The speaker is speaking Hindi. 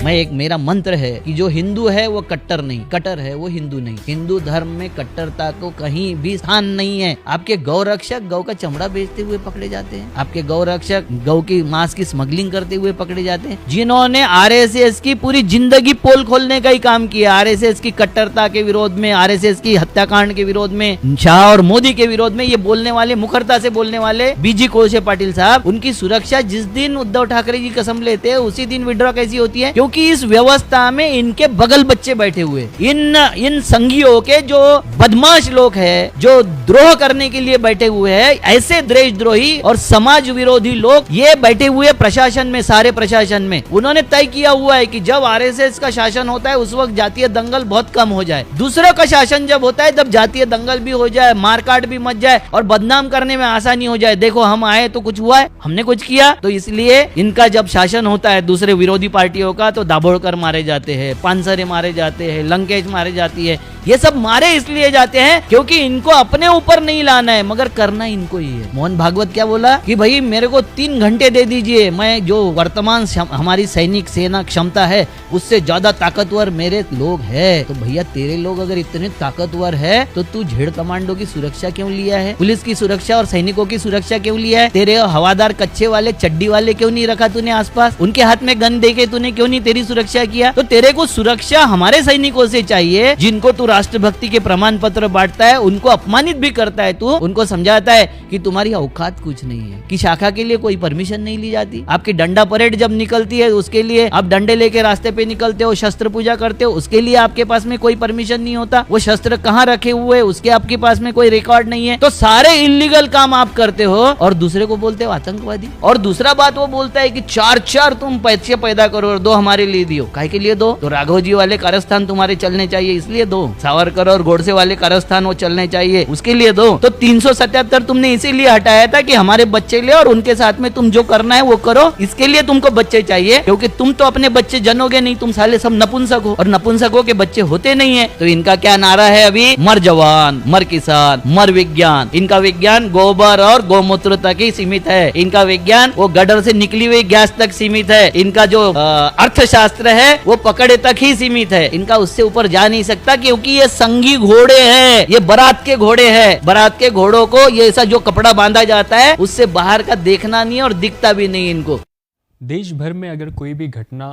मैं एक मेरा मंत्र है कि जो हिंदू है वो कट्टर नहीं, कट्टर है वो हिंदू नहीं। हिंदू धर्म में कट्टरता को कहीं भी स्थान नहीं है। आपके गौ रक्षक गौ का चमड़ा बेचते हुए पकड़े जाते हैं, आपके गौ रक्षक गौ की मांस की स्मगलिंग करते हुए पकड़े जाते हैं। जिन्होंने आरएसएस की पूरी जिंदगी पोल खोलने का ही काम किया, आरएसएस की कट्टरता के विरोध में, आरएसएस की हत्याकांड के विरोध में, शाह और मोदी के विरोध में ये बोलने वाले, मुखरता से बोलने वाले बीजी कोशे पाटिल साहब, उनकी सुरक्षा जिस दिन उद्धव ठाकरे जी कसम लेते हैं उसी दिन विड्रॉ कैसी होती है? क्योंकि इस व्यवस्था में इनके बगल बच्चे बैठे हुए, इन संघियों के जो बदमाश लोग हैं, जो द्रोह करने के लिए बैठे हुए हैं, ऐसे देशद्रोही और समाज विरोधी लोग ये बैठे हुए प्रशासन में, सारे प्रशासन में उन्होंने तय किया हुआ है कि जब आरएसएस का शासन होता है उस वक्त जातीय दंगल बहुत कम हो जाए, दूसरों का शासन जब होता है तब जातीय दंगल भी हो जाए, मारकाट भी मच जाए और बदनाम करने में आसानी हो जाए। देखो हम आए तो कुछ हुआ है, हमने कुछ किया, तो इसलिए इनका जब शासन होता है दूसरे विरोधी पार्टियों का तो दाभोलकर मारे जाते हैं, पानसरे मारे जाते हैं, लंकेश मारे जाती है। ये सब मारे इसलिए जाते हैं क्योंकि इनको अपने ऊपर नहीं लाना है, मगर करना इनको ही है। मोहन भागवत क्या बोला कि भाई मेरे को 3 घंटे दे दीजिए, मैं जो वर्तमान हमारी सैनिक सेना क्षमता है उससे ज्यादा ताकतवर मेरे लोग है। तो भैया तेरे लोग अगर इतने ताकतवर है तो तू झेड़ कमांडो की सुरक्षा क्यों लिया है? पुलिस की सुरक्षा और सैनिकों की सुरक्षा क्यों लिया है? तेरे हवादार कच्चे वाले चड्डी वाले क्यों नहीं रखा तूने आसपास? उनके हाथ में गन देके तूने क्यों नहीं तेरी सुरक्षा किया? तो तेरे को सुरक्षा हमारे सैनिकों से चाहिए जिनको तू राष्ट्रभक्ति के प्रमाण पत्र बांटता है, उनको अपमानित भी करता है, तू उनको समझाता है कि तुम्हारी औकात कुछ नहीं है, कि शाखा के लिए कोई परमिशन नहीं ली जाती। आपकी डंडा परेड जब निकलती है उसके लिए आप डंडे लेके रास्ते पे निकलते हो, शस्त्र पूजा करते हो, उसके लिए आपके पास में कोई परमिशन नहीं होता। वो शस्त्र कहाँ रखे हुए उसके आपके पास में कोई रिकॉर्ड नहीं है। तो सारे इलीगल काम आप करते हो और दूसरे को बोलते हो आतंकवादी। और दूसरा बात वो बोलता है कि 4 तुम पैसे पैदा करो और 2 हमारे लिए दियो। काहे के लिए दो? तो राघव जी वाले कारस्थान तुम्हारे चलने चाहिए इसलिए दो, सावरकर और गोडसे वाले कारस्थान वो चलने चाहिए उसके लिए दो। तो 377 तुमने इसीलिए हटाया था कि हमारे बच्चे ले और उनके साथ में तुम जो करना है वो करो, इसके लिए तुमको बच्चे चाहिए, क्योंकि तुम तो अपने बच्चे जनोगे नहीं, तुम साले सब नपुंसक हो और नपुंसकों के बच्चे होते नहीं है। तो इनका क्या नारा है अभी? मर जवान, मर किसान, मर विज्ञान। इनका विज्ञान गोबर और गौमूत्र तक ही सीमित है, इनका विज्ञान वो गडर से निकली हुई गैस तक सीमित है, इनका जो अर्थशास्त्र है वो पकड़े तक ही सीमित है, इनका उससे ऊपर जा नहीं सकता, क्योंकि ये संघी घोड़े हैं, ये बारात के घोड़े हैं। बारात के घोड़ों को ये ऐसा जो कपड़ा बांधा जाता है उससे बाहर का देखना नहीं है और दिखता भी नहीं इनको। देश भर में अगर कोई भी घटना